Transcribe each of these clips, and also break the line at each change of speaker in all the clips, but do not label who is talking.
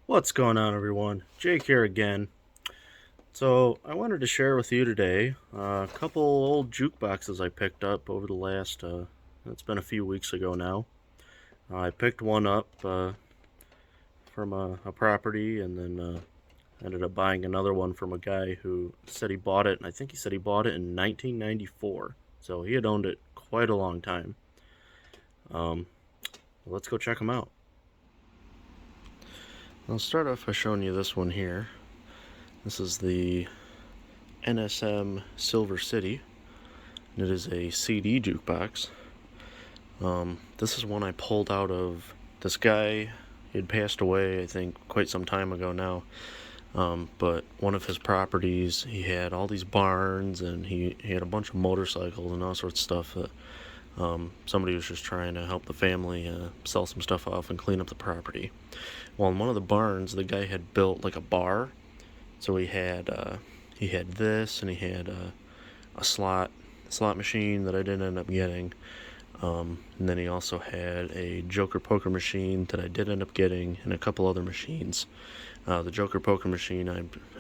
What's going on, everyone? Jake here again. So, I wanted to share with you today a couple old jukeboxes I picked up over the last, it's been a few weeks ago now. I picked one up from a property and then ended up buying another one from a guy who said he bought it, and I think he said he bought it in 1994. So, he had owned it quite a long time. Um, let's go check them out. I'll start off by showing you this one here. This is the NSM Silver City. It is a CD jukebox. This is one I pulled out of this guy. He had passed away, I think, quite some time ago now. But one of his properties, he had all these barns and he had a bunch of motorcycles and all sorts of stuff that somebody was just trying to help the family sell some stuff off and clean up the property. Well, in one of the barns, the guy had built like a bar. So he had this, and he had a slot machine that I didn't end up getting. And then he also had a Joker poker machine that I did end up getting, and a couple other machines. The Joker poker machine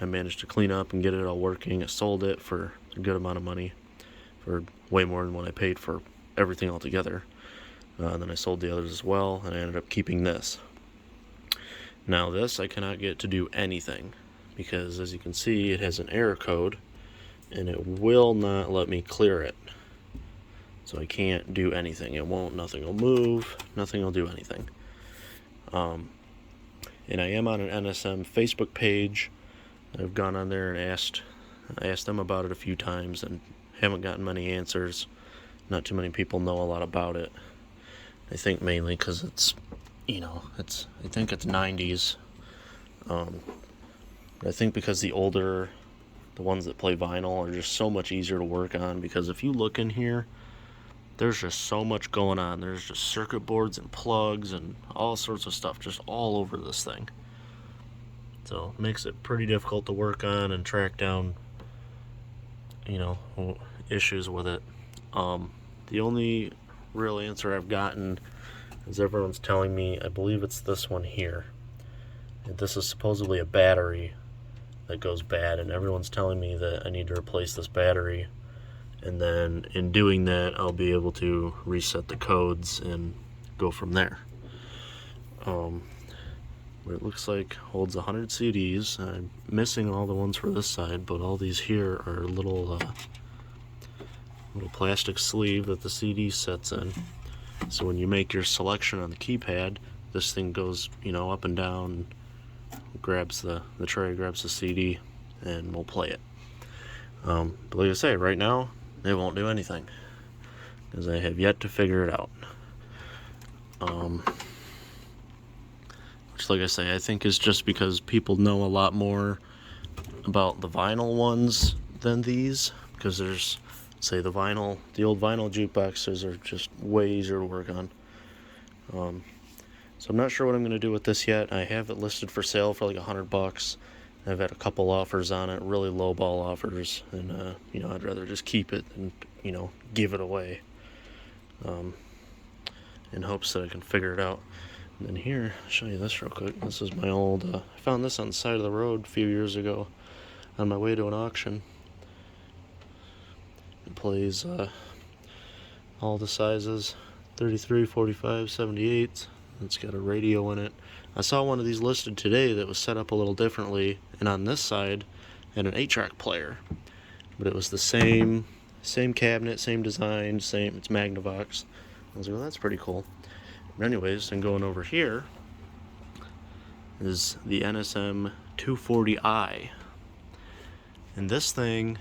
I managed to clean up and get it all working. I sold it for a good amount of money, for way more than what I paid for everything altogether. Then I sold the others as well, and I ended up keeping this. Now this I cannot get to do anything, because as you can see it has an error code and it will not let me clear it. So I can't do anything. It won't, nothing will move, nothing will do anything. And I am on an NSM Facebook page. I've gone on there and asked them about it a few times and haven't gotten many answers. Not too many people know a lot about it. I think mainly because it's, I think it's 90s. I think because the ones that play vinyl are just so much easier to work on, because if you look in here, there's just so much going on. There's just circuit boards and plugs and all sorts of stuff just all over this thing. So it makes it pretty difficult to work on and track down, issues with it. The only real answer I've gotten is everyone's telling me, I believe it's this one here. This is supposedly a battery that goes bad, and everyone's telling me that I need to replace this battery, and then in doing that I'll be able to reset the codes and go from there. It looks like holds 100 CDs. I'm missing all the ones for this side, but all these here are little plastic sleeve that the CD sets in. So when you make your selection on the keypad, this thing goes, up and down, grabs the tray, grabs the CD, and we'll play it. But like I say, right now, it won't do anything, because I have yet to figure it out. Which, like I say, I think is just because people know a lot more about the vinyl ones than these, because there's, say, the old vinyl jukeboxes are just way easier to work on. So I'm not sure what I'm going to do with this yet. I have it listed for sale for like $100. I've had a couple offers on it, really lowball offers, and I'd rather just keep it than give it away, in hopes that I can figure it out. And then here, I'll show you this real quick. This is my old. I found this on the side of the road a few years ago, on my way to an auction. It plays all the sizes, 33, 45, 78. It's got a radio in it. I saw one of these listed today that was set up a little differently, and on this side had an 8-track player, but it was the same cabinet, same design, it's Magnavox. I was like, well, that's pretty cool. But anyways, and going over here is the NSM 240i, and this thing,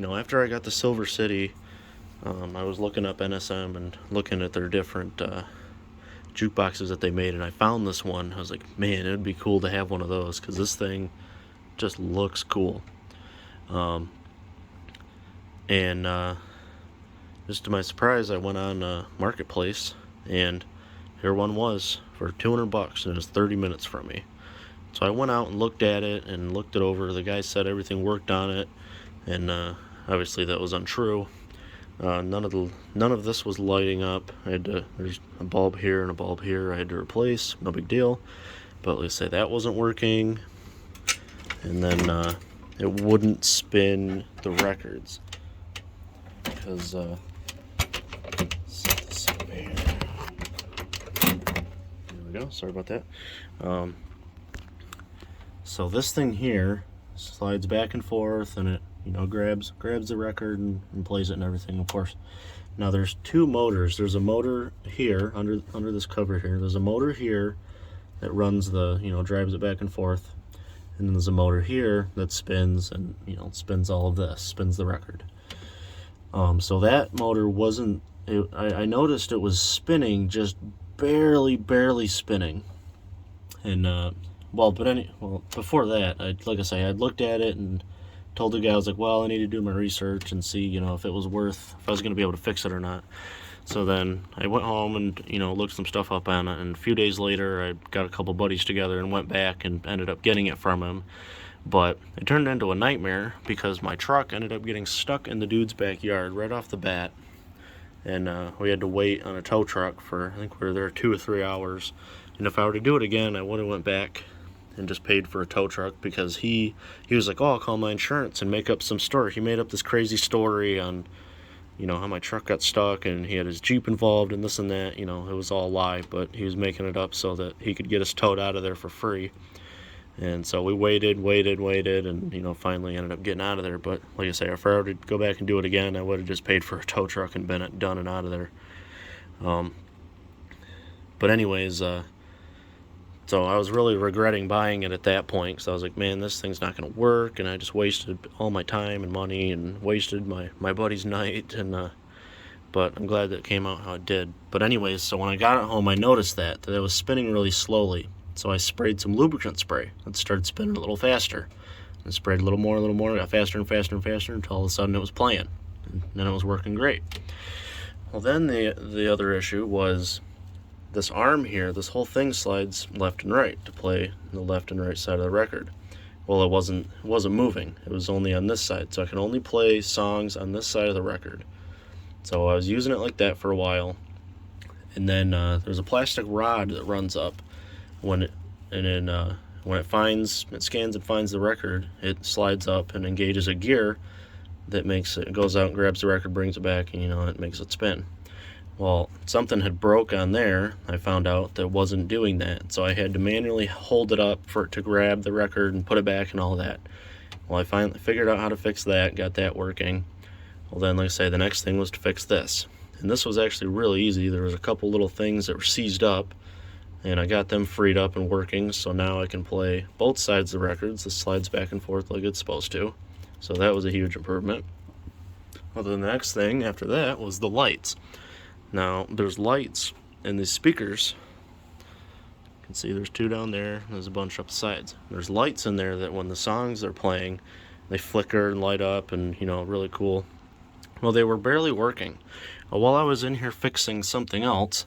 after I got the Silver City, I was looking up NSM and looking at their different jukeboxes that they made, and I found this one. I was like, man, it would be cool to have one of those, because this thing just looks cool. And just to my surprise, I went on Marketplace, and here one was for $200, and it was 30 minutes from me. So I went out and looked at it and looked it over. The guy said everything worked on it, and obviously that was untrue. None of this was lighting up. There's a bulb here and a bulb here I had to replace. No big deal. But let's say that wasn't working, and then it wouldn't spin the records because set this up here. There we go. Sorry about that. So this thing here slides back and forth, and it grabs the record and plays it and everything, of course. Now there's two motors. There's a motor here under this cover here. There's a motor here that runs the drives it back and forth, and then there's a motor here that spins and spins all of this, spins the record. So that motor wasn't. I noticed it was spinning, just barely spinning, and before that, like I say, I'd looked at it and told the guy, I was like, well, I need to do my research and see, if it was if I was going to be able to fix it or not. So then I went home and, looked some stuff up on it, and a few days later, I got a couple buddies together and went back and ended up getting it from him. But it turned into a nightmare because my truck ended up getting stuck in the dude's backyard right off the bat. And we had to wait on a tow truck for, I think we were there 2 or 3 hours. And if I were to do it again, I would have went back and just paid for a tow truck, because he was like, oh, I'll call my insurance and make up some story. He made up this crazy story on, how my truck got stuck and he had his Jeep involved and this and that. It was all a lie, but he was making it up so that he could get us towed out of there for free. And so we waited, and finally ended up getting out of there. But like I say, if I were to go back and do it again, I would have just paid for a tow truck and been done and out of there. But anyways, so I was really regretting buying it at that point, because I was like, man, this thing's not going to work, and I just wasted all my time and money and wasted my buddy's night, and but I'm glad that it came out how it did. But anyways, so when I got it home, I noticed that it was spinning really slowly. So I sprayed some lubricant spray. It started spinning a little faster. And sprayed a little more, got faster and faster and faster until all of a sudden it was playing. And then it was working great. Well, then the other issue was this arm here. This whole thing slides left and right to play the left and right side of the record. Well, it wasn't moving. It was only on this side. So I can only play songs on this side of the record. So I was using it like that for a while. And then there's a plastic rod that runs up. When it scans and finds the record, it slides up and engages a gear that goes out and grabs the record, brings it back, and it makes it spin. Well, something had broke on there. I found out that wasn't doing that, so I had to manually hold it up for it to grab the record and put it back and all that. Well, I finally figured out how to fix that, got that working. Well, then, like I say, the next thing was to fix this, and this was actually really easy. There was a couple little things that were seized up, and I got them freed up and working, so now I can play both sides of the records. This slides back and forth like it's supposed to, so that was a huge improvement. Well, the next thing after that was the lights. Now, there's lights in these speakers. You can see there's 2 down there, there's a bunch up the sides. There's lights in there that when the songs are playing, they flicker and light up, and really cool. Well, they were barely working. While I was in here fixing something else,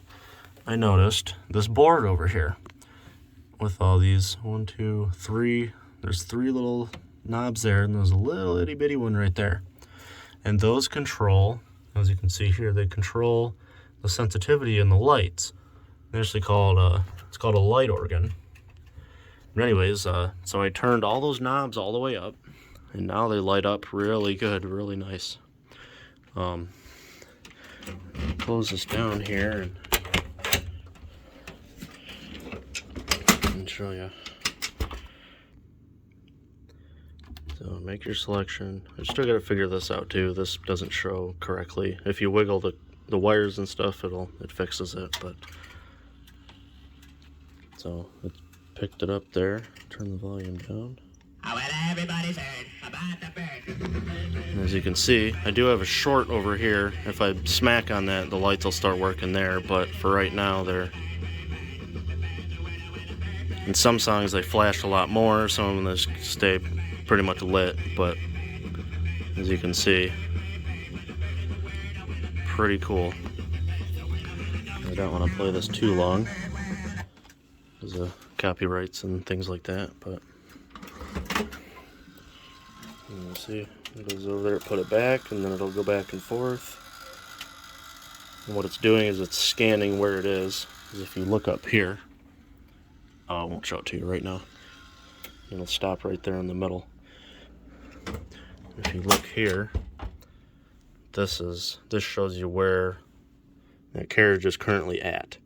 I noticed this board over here with all these 1, 2, 3. There's 3 little knobs there, and there's a little itty bitty one right there. And those control, as you can see here, they control the sensitivity in the lights. They're actually called it's called a light organ. But anyways, so I turned all those knobs all the way up, and now they light up really good, really nice. Close this down here and show you. So make your selection. I still got to figure this out too. This doesn't show correctly. If you wiggle the wires and stuff, it fixes it. But so it picked it up there. Turn the volume down. Everybody's heard about the bird. As you can see, I do have a short over here. If I smack on that, the lights will start working there. But for right now, they're. In some songs, they flash a lot more. Some of them just stay pretty much lit, but as you can see, pretty cool. I don't want to play this too long because of copyrights and things like that, but you see, it goes over there, put it back, and then it'll go back and forth. And what it's doing is it's scanning where it is. Because if you look up here, I won't show it to you right now. It'll stop right there in the middle. If you look here, this shows you where that carriage is currently at.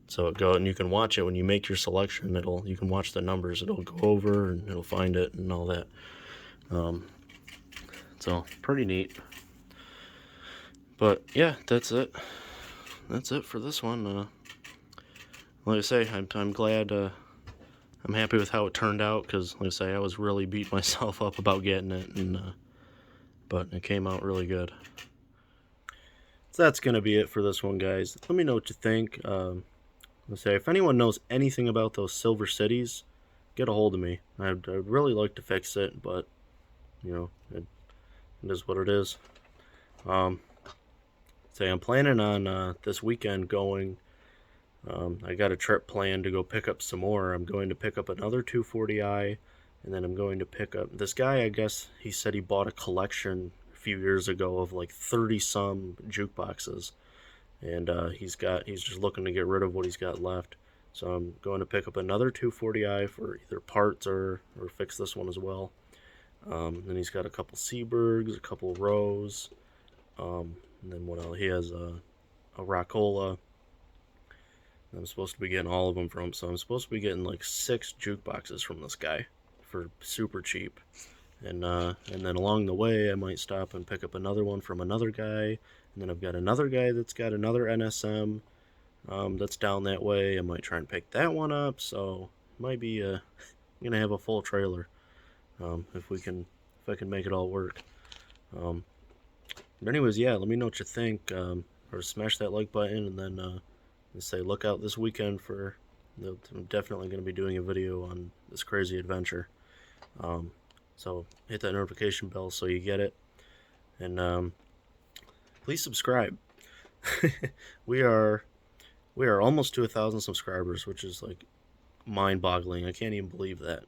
So and you can watch it when you make your selection. You can watch the numbers. It'll go over and it'll find it and all that. So pretty neat. But yeah, that's it. That's it for this one. Like I say, I'm glad. I'm happy with how it turned out, because like I say, I was really beating myself up about getting it, but it came out really good. So that's gonna be it for this one, guys. Let me know what you think. Let's say, if anyone knows anything about those Silver Cities, get a hold of me. I'd really like to fix it, but you know, it is what it is. Say I'm planning on this weekend going. I got a trip planned to go pick up some more. I'm going to pick up another 240i, and then I'm going to pick up this guy. I guess he said he bought a collection a few years ago of like 30 some jukeboxes. And he's just looking to get rid of what he's got left. So I'm going to pick up another 240i for either parts or fix this one as well. Then he's got a couple Seabergs, a couple Rose, and then what else? He has a Rockola. I'm supposed to be getting all of them from him, so I'm supposed to be getting like 6 jukeboxes from this guy for super cheap. And then along the way, I might stop and pick up another one from another guy. And then I've got another guy that's got another NSM that's down that way. I might try and pick that one up. So it might be gonna have a full trailer if I can make it all work. But anyways, yeah, let me know what you think, or smash that like button, and then say look out this weekend for. I'm definitely going to be doing a video on this crazy adventure. So hit that notification bell so you get it, and please subscribe. we are almost to 1,000 subscribers, which is like mind-boggling. I can't even believe that.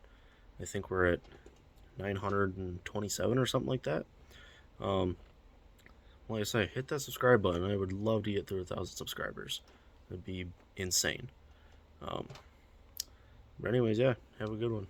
I think we're at 927 or something like that. Like I say, hit that subscribe button. I would love to get through 1,000 subscribers. It'd be insane. But anyways, yeah, have a good one.